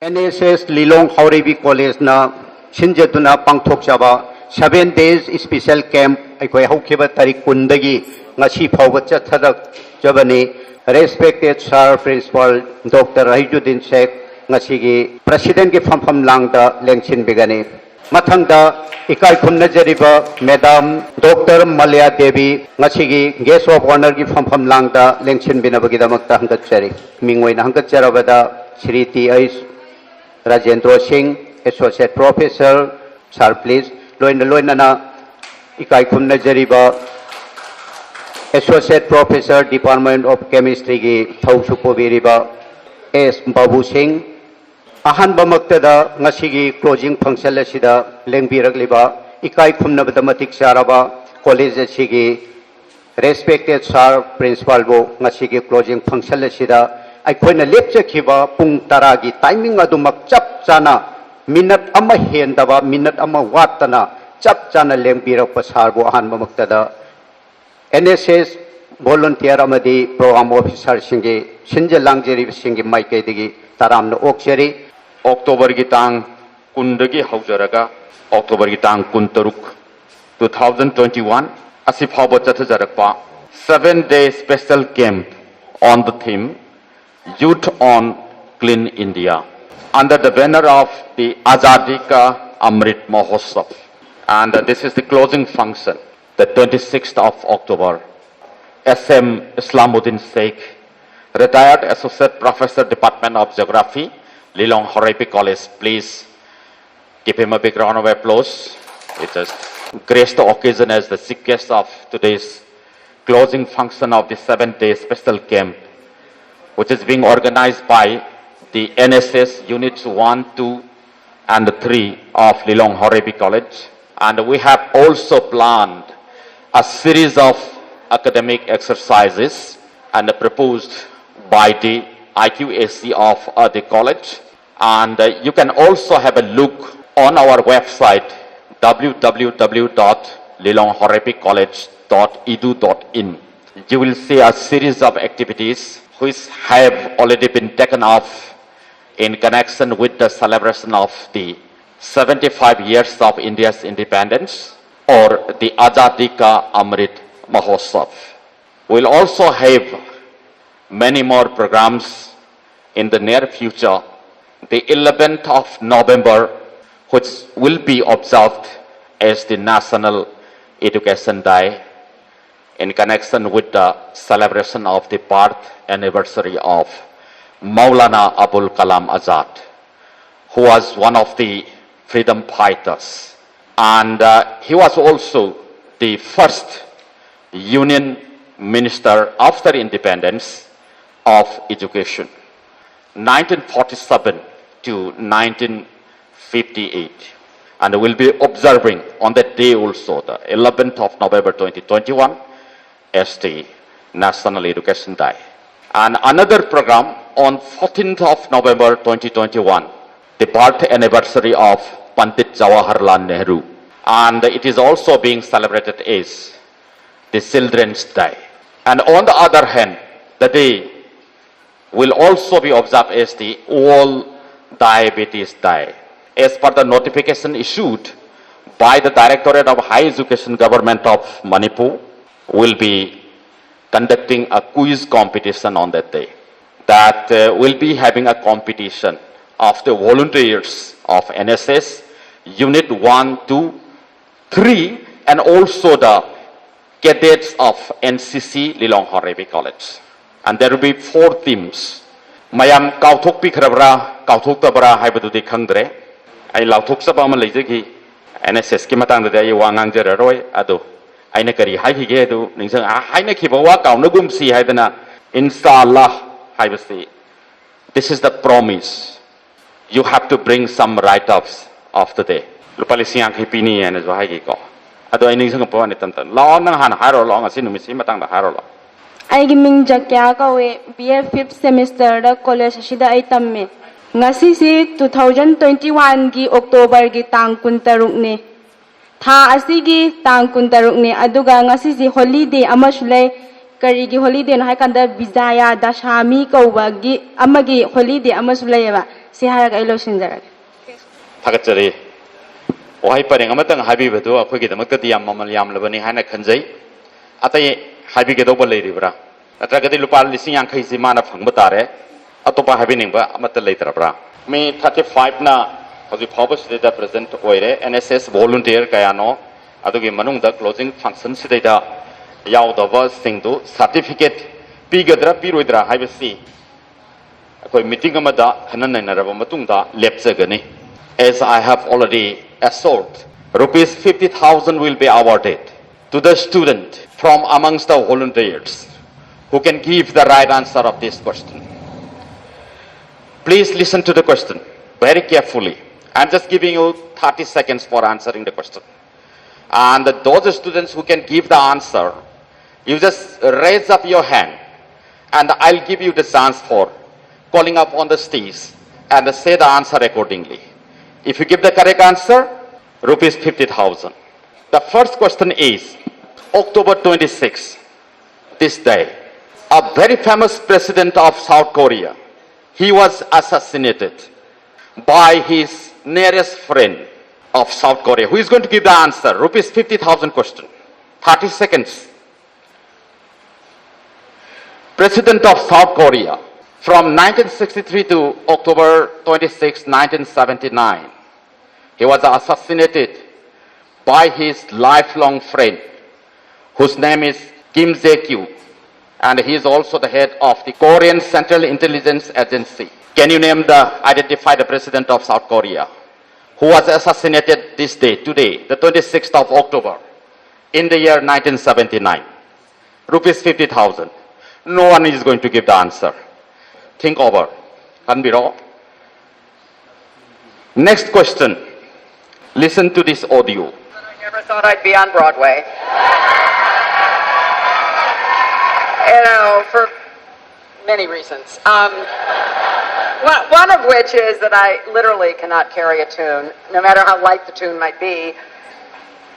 NSS Lilong Haurebi College na Shinjatuna Pangthokjaba 7 days special camp aikoi haukiba tarik kundagi ngasi phawba chathadak jabani respected sir principal Dr. Rahijuddin Sheikh ngasi gi president ki famfam langda lengchin bigani mathangda ikai khunna jariba madam Dr. Malya Devi ngasi gi guest of honor ki famfam langda lengchin binabagi damakta hangat chari mingoi na hangat charabada Shri T.I. Rajendra Singh, Associate Professor, Sir, please. Loina Ikai Khumna Jariba, Associate Professor, Department of Chemistry, Thausupo Viriba, S. Babu Singh, Ahan Bamaktada, Nasigi, closing function Lasida, Lengbiragliba, Ikai Khumna Mathematic Saraba, College Sigi, respected Sir, Principal Bo, Nasigi, closing function Lasida. अखोना लेपचखिबा Pung तरागी timing अदुमक चप चाना minute अमा हेंदबा minute अमा वातना चप चाना लेंबिरप सारबो अहानबा मक्तदा NSS volunteer amadi program officer singi sinje langjeri singi maikeidigi taramna okcheri October gi tang kundagi haujaraga October gi tang kuntaruk 2021 asi phawba chathajarakpa 7-day special camp on the theme Youth on Clean India under the banner of the Azadi Ka Amrit Mahotsav. And this is the closing function, the 26th of October. SM Islamuddin Sheikh, retired Associate Professor, Department of Geography, Lilong Haurebi College. Please give him a big round of applause. It has graced the occasion as the chief guest of today's closing function of the 7-day special camp, which is being organized by the NSS Units 1, 2 and 3 of Lilong Haurebi College. And we have also planned a series of academic exercises and proposed by the IQAC of the college. And you can also have a look on our website www.lilonghaurebicollege.edu.in. You will see a series of activities which have already been taken off in connection with the celebration of the 75 years of India's independence or the Azadi Ka Amrit Mahotsav. We'll also have many more programs in the near future. The 11th of November, which will be observed as the National Education Day, in connection with the celebration of the birth anniversary of Maulana Abul Kalam Azad, who was one of the freedom fighters. And he was also the first Union Minister after independence of education, 1947 to 1958. And we'll be observing on that day also, the 11th of November 2021, as the National Education Day. And another program on 14th of November 2021, the birth anniversary of Pandit Jawaharlal Nehru. And it is also being celebrated as the Children's Day. And on the other hand, the day will also be observed as the World Diabetes Day. As per the notification issued by the Directorate of Higher Education Government of Manipur, will be conducting a quiz competition on that day. That will be having a competition of the volunteers of NSS, Unit 1, 2, 3, and also the cadets of NCC Lilong Haurebi College. And there will be 4 themes. Mayam kauthok pi khrabra, kauthok tabra haibadudi khangdre. Ai lauthok sabama leijagi NSS ki matang da ai wangang jeraroi adu. Aina kari haikige adu ningsang haina khibawa kaunagum si haidana inshallah haibasi. This is the promise. You have to bring some write-ups of the day. Lupalisiang hipini and as wahagi ko. Ado ay ningsang po ni tantan. Laon nang han haro long asin umisi matang da haro lo. Ay giming jakya ka we BA 5th semester da college sida ay tamme. Ngasi si 2021 gi October gi tang kuntaruk ni. Tha asigi tang kuntaruk ni aduga ngasi si holiday amasulay ꯀꯔꯤꯒꯤ ꯍꯣꯂꯤꯗꯦꯅꯣ ꯍꯥꯏ ꯀꯥꯟꯗ ꯕꯤꯖꯥꯌꯥ ꯗꯁꯥꯃꯤ ꯀꯧꯕꯒꯤ ꯑꯃꯒꯤ holiday ꯑꯃꯁꯨ ꯂꯩꯌꯦꯕ ꯁꯤ ꯍꯥꯏꯔꯒ ꯑꯩ ꯂꯣꯏꯁꯤꯟꯖꯔꯒꯦ ꯊꯥꯒꯠꯆꯔꯤ ꯋꯥꯍꯩ ꯄꯔꯦꯡ ꯑꯃꯇꯪ ꯍꯥꯏꯕꯤꯕꯗꯨ ꯑꯩꯈꯣꯏꯒꯤꯗꯃꯛꯇꯗꯤ ꯌꯥꯝ ꯃꯃꯜ ꯌꯥꯝꯂꯕꯅꯤ ꯍꯥꯏꯅ ꯈꯟꯖꯩ ꯑꯇꯩ ꯍꯥꯏꯕꯤꯒꯗꯧꯕ ꯂꯩꯔꯤꯕ꯭ꯔꯥ ꯅꯠꯇ꯭ꯔꯒꯗꯤ ꯂꯨꯄꯥ 50,000ꯁꯤ ꯃꯥꯅ ꯐꯪꯕ ꯇꯥꯔꯦ ꯑꯇꯣꯞꯄ ꯍꯥꯏꯕꯤꯅꯤꯡꯕ ꯑꯃꯠꯇ ꯂꯩꯇ꯭ꯔꯕ꯭ꯔꯥ ꯃꯤ 35ꯅ ꯍꯧꯖꯤꯛ ꯐꯥꯎꯕꯁꯤꯗ ꯄ꯭ꯔꯖꯦꯟꯠ ꯑꯣꯏꯔꯦ NSS ꯚꯣꯂꯨꯟꯇꯤꯌꯔ ꯀꯌꯥꯅꯣ ꯑꯗꯨꯒꯤ ꯃꯅꯨꯡꯗ ꯀ꯭ꯂꯣजिंग ꯐꯪꯁꯟꯁꯤꯗꯩꯗ ꯌꯥꯎꯗꯕꯁꯤꯡꯗꯨ ꯁꯥꯔꯇꯤꯐꯤꯀꯦꯠ ꯄꯤꯒꯗ꯭ꯔꯥ ꯄꯤꯔꯣꯏꯗ꯭ꯔꯥ ꯍꯥꯏꯕꯁꯤ ꯑꯩꯈꯣꯏ ꯃꯤꯇꯤꯡ ꯑꯃꯗ ꯈꯟꯅ ꯅꯩꯅꯔꯕ ꯃꯇꯨꯡꯗ ꯂꯦꯞꯆꯒꯅꯤ As I have already assured, rupees 50,000 will be awarded to the student from amongst the volunteers who can give the right answer of this question. Please listen to the question very carefully. I'm just giving you 30 seconds for answering the question. And those students who can give the answer, you just raise up your hand and I'll give you the chance for calling up on the stage and say the answer accordingly. If you give the correct answer, rupees 50,000. The first question is, October 26, this day, a very famous president of South Korea, he was assassinated by his nearest friend of South Korea. Who is going to give the answer? Rupees 50,000 question. 30 seconds. President of South Korea from 1963 to October 26, 1979. He was assassinated by his lifelong friend, whose name is Kim Jae-kyu, and he is also the head of the Korean Central Intelligence Agency. Can you identify the president of South Korea, who was assassinated this day, today, the 26th of October, in the year 1979? Rupees 50,000. No one is going to give the answer. Think over. Can be wrong. Next question. Listen to this audio. I never thought I'd be on Broadway. You know, for many reasons. One of which is that I literally cannot carry a tune, no matter how light the tune might be.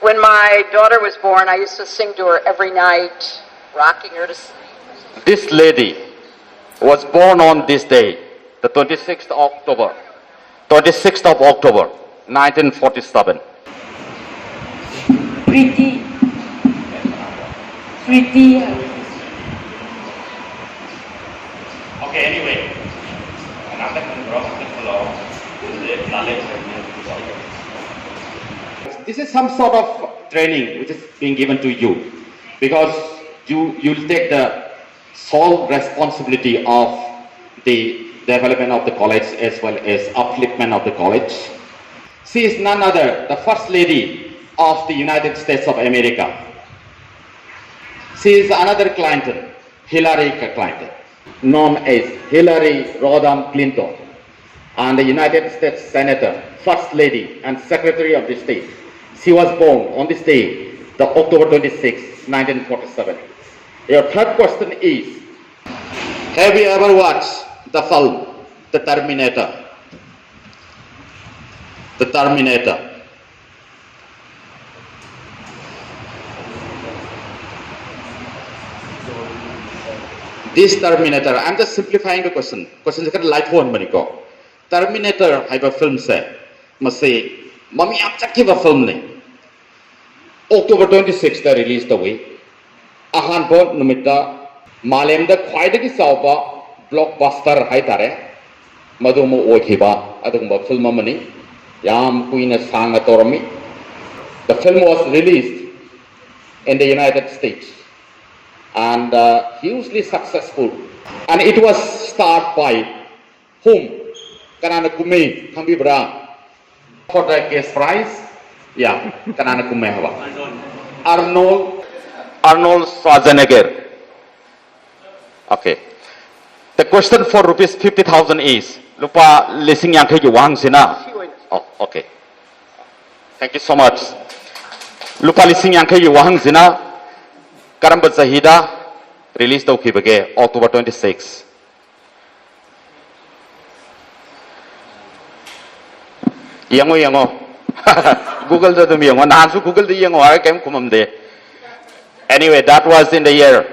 When my daughter was born, I used to sing to her every night, rocking her to sleep. This lady was born on this day, the 26th of October, 1947. Pretty. Okay, anyway. This is some sort of training which is being given to you because you'll take the sole responsibility of the development of the college as well as upliftment of the college. She is none other, the First Lady of the United States of America. She is another Clinton, Hillary Clinton, known as Hillary Rodham Clinton, and the United States Senator, First Lady and Secretary of the State. She was born on this day, the October 26, 1947. Your third question is, have you ever watched the film, The Terminator? The Terminator. This Terminator, I'm just simplifying the question. Question is light one maniko. Terminator haiba film se mase mami apchakiba film ne. October 26 ta release tawi. Ahanbo numita malemda khwaidagi sauba blockbuster haitare. Madumo oikhiba adugumba film amani yam kuina sanga torami. The film was released in the United States and hugely successful, and it was starred by whom? Kanana Kume Kambibra for the guest prize. Yeah, Kanana Kume haba. Arnold Schwarzenegger. Okay. The question for rupees 50,000 is lupa lising yang kay wang sina. Oh, okay. Thank you so much. Lupa lising yang kay wang sina. Karamba Zahida released Okibage October 26. Yango. Google the Yango. Nansu Google the Yango. I came kumamde. Anyway, that was in the year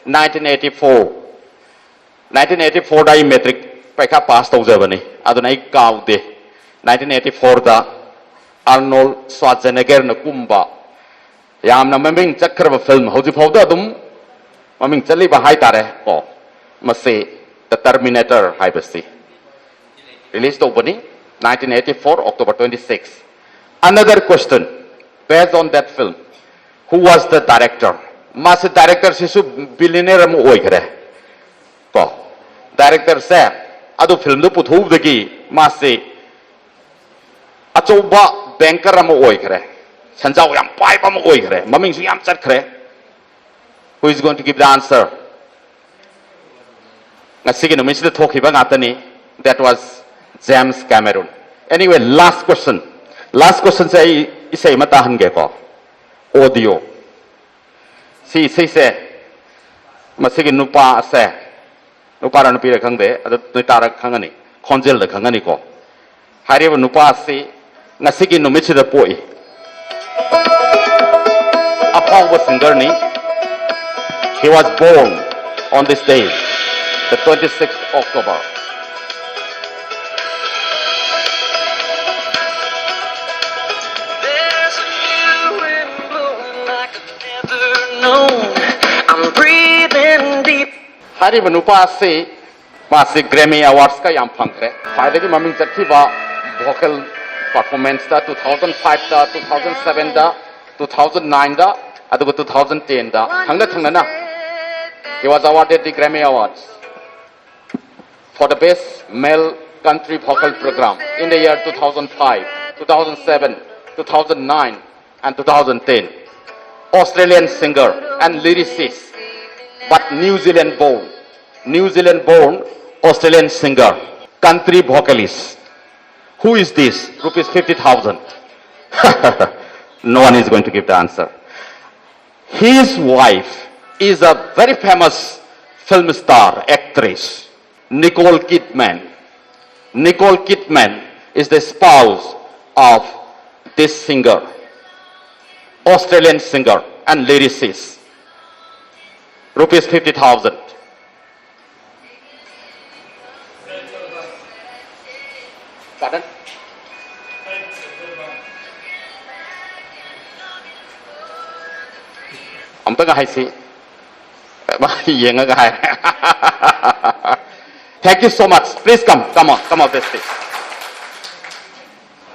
1984 1984 da metric paikha pass tawjabani aduna ai kaude 1984 da Arnold Schwarzenegger na kumba yamna maming chakra film hoji phawda dum maming chali ba hai tare ko mase The Terminator haibasi release to bani 1984 October 26. Another question based on that film, who was the director? Mas director sisu billionaire mu oi khare ko director se adu film du puthu dagi mase achoba banker mu oi khare sanjau yam pai ba mu oi khare maming su yam chat khare. Who is going to give the answer? Ngasigi no misle thoki ba ngatani, that was James Cameron. Anyway, last question say isai mata hange ko audio si se masigi nupa se nupa ran pire khangde adu tara khangani khonjel da khangani ko hariba nupa si ngasigi no michi da poi apaw singer ni. He was born on this day, the 26th October. There's a new wind blowing like I've never known. I'm breathing deep. Hari Vanupa se Masi Grammy Awards ka yam phangre. Faide ki maming chakhi ba vocal performance da 2005 da 2007 da 2009 da adugo 2010 da thangna na. He was awarded the Grammy Awards for the best male country vocal program in the year 2005, 2007, 2009 and 2010. Australian singer and lyricist, but New Zealand born Australian singer, country vocalist. Who is this? Rupees 50,000. No one is going to give the answer. His wife is a very famous film star, actress, Nicole Kidman. Nicole Kidman is the spouse of this singer, Australian singer and lyricist. Rupees 50,000. Pardon? I'm talking high see. Thank you so much. Please come on this stage.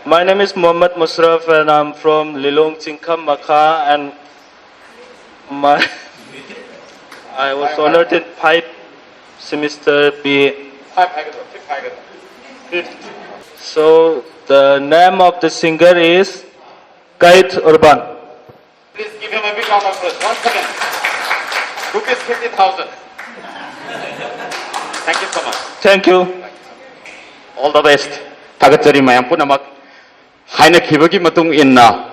My name is Muhammad Musraf and I'm from Lilong Chingkham Makha, and I was honored in 5 semester B. So the name of the singer is Kait Urban. Please give him a big round of applause once again. Rupees 50,000. Thank you so much. Thank you. All the best. Tagachari mayam punamak haina khibagi matung inna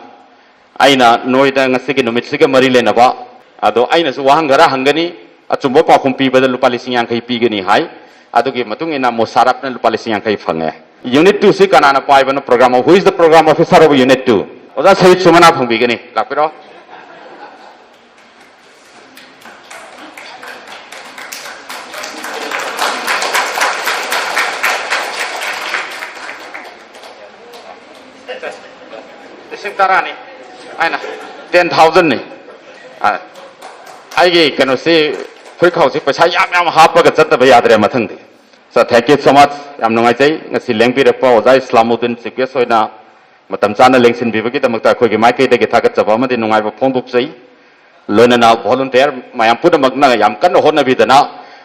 aina noida ngasigi numit siga mari lenaba ado aina su wahangara hangani achumbo pa khumpi badal lupa lising yang kai pigani hai adugi matung inna musarap na lupa lising yang kai phange. Unit 2 si kanana pai bana program. Who is the program officer of Unit 2? Oda Sayid Sumana phangbi lakpiro. Tarani, aina 10,000 ni. Aige kano se phirkhau se paisa yam happa ga chattaba yadre mathang de. So thank you so much. Yam nungai chai ngasi lengpi repa Oza Islamuddin Sikes hoina matam chana lengsin bibagi tamakta khoi gi maikai de gi thagat chaba ma de nungai ba phongduk chai loinana volunteer mayam puna magna yam kan honna bidana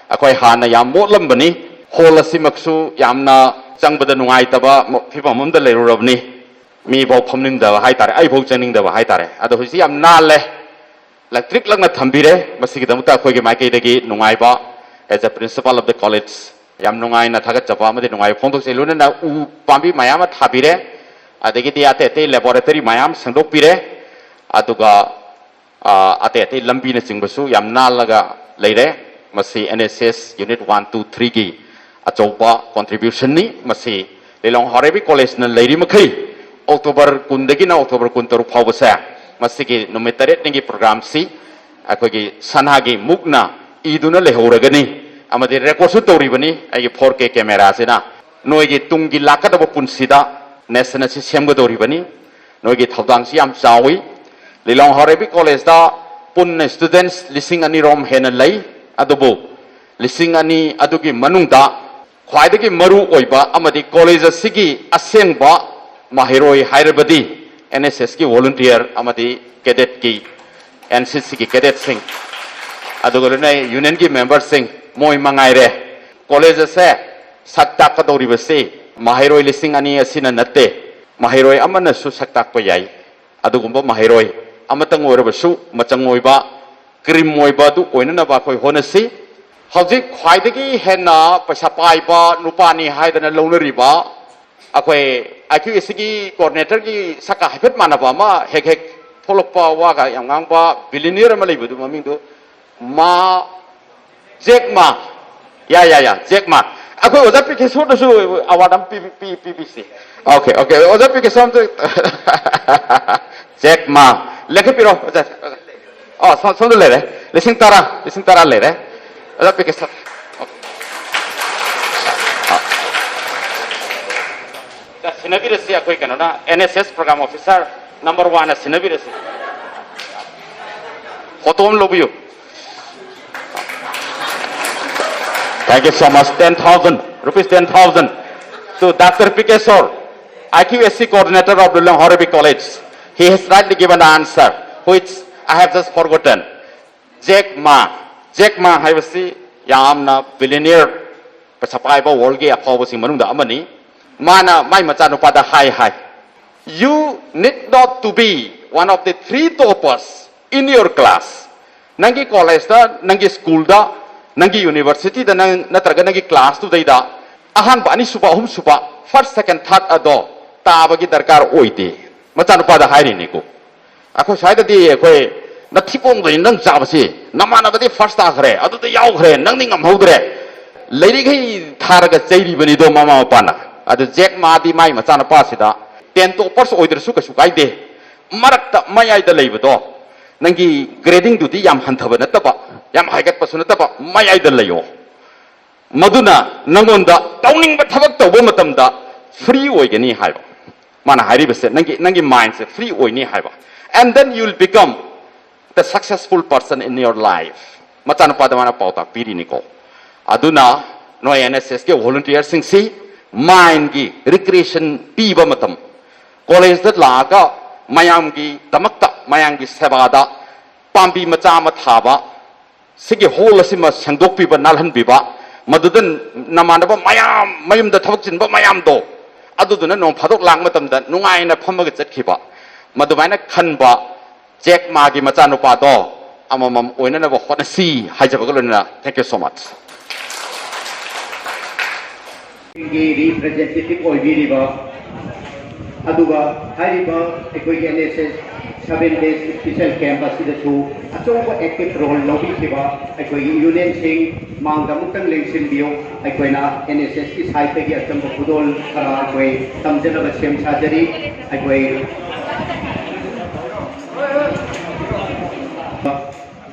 akhoi hana yam motlam bani hol asimaksu yamna changbada nungai taba phibam da leirurabni mi bo phomning da hai tare ai bo chening da hai tare ado husi am na le electric lang na thambire masigi damuta khoi gi maikai de gi nungai ba as a principal of the college yam nungai na thagat chapa ma de nungai phongduk chai loinana u pambi mayam thabire adegi di ate laboratory mayam sangdok pire aduga ate lambi na chingbasu yam nalaga leire masi NSS unit 1 2 3 gi achaupa contribution ni masi Lilong Horebi college na leiri makhai October kundagi na October kuntaru phawbasa masi gi numit 8 ni program si akhoi gi sanha gi mukna iduna lehoragani amadi record su toribani ai 4K camera sina noigi tungi lakada punsida national si semgadoribani noigi thodang si am chawi lilong horebi college da pun students lising ani rom hena lei adubu lising ani adugi manungda khwaidagi maru oiba amadi college asigi asengba mahiroi hairabadi NSS ki volunteer amadi cadet ki NCC ki cadet sing adugolne union ki member sing moi mangaire college se sakta kadori base mahiroi lising ani asina natte mahiroi amana su sakta ko yai adugumba mahiroi amatang oirabasu machang oiba krim oiba du oinana ba khoi honasi hojik khwaidagi hena paisa paiba nupani haidana lounariba akhoi IQAC ki coordinator ki saka hafet manaba ma hek hek tholokpa waga yamngangba billionaire ma leibudu maming du ma Jack Ma ya Jack Ma akhoi oja pike so da su awadam PPC okay oja pike som Jack Ma lekhe piro oja oh som le re lising tara le re oja pike so Sinabirasi akhoi kanona NSS program officer number 1 Sinabirasi Hotom lobiyo Thank you so much 10,000 rupees 10,000 to Dr. Pikesor IQAC coordinator of Lulong Horebi College he has rightly given an answer which I have just forgotten Jack Ma haibasi yamna billionaire pasapai ba world ge aphaw sing manungda amani mana mai machanu pada hi you need not to be one of the 3 toppers in your class nangi college da nangi school da nangi university da nang natraga nangi class tu daida ahan ba ani suba hum suba first second third ado tabagi darkar oite machanu pada hairi ni ko akho saida di khoi na thipong dai nang jabasi namana badi first akhre adu da yaw khre nang ningam hodre leiri gai tharaga chairi bani do mama pana adu Jack Ma di mai machana pasida 10 toppers oidrasu kasu kaide marakta mayai da leibodo nangi grading du di yam hanthaba nataba yam haigat pasu nataba mayai da layo maduna nangonda tawning ba thabak tawba matamda free oigani haiba mana hairi bese nangi mind se free oini haiba and then you will become the successful person in your life machana padamana pauta piri niko aduna no NSS ke volunteer sing si mind gi recreation piba matam college da laga mayam gi tamakta mayam gi sebada pambi macha ma thaba sigi hole asima sangdok piba nalhan biba madudan namanaba mayam da thabak chin ba mayam do aduduna nong phadok lang matam da nungai na phamaga chatkhiba madumaina khanba Jack Ma gi macha no pa do amamam oina na ba hona si haijabagalona thank you so much representative oibiriba aduga hariba ekoi NSS 7 days special camp asidasu achoba active role lobi khiba ekoi union sing mangda mutang lengsin bio ekoina NSS ki side gi achamba pudol khara ekoi tamjana ba sem sajari ekoi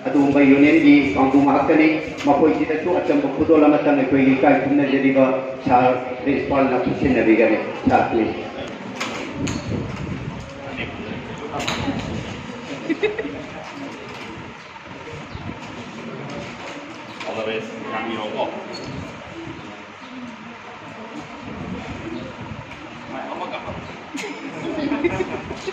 adumba union gi kangdum hakani makoi sidasu achamba pudol amatang ekoi gi kai thumna jeriba sa principal na pusin nabigane sa please all the rest kami rokok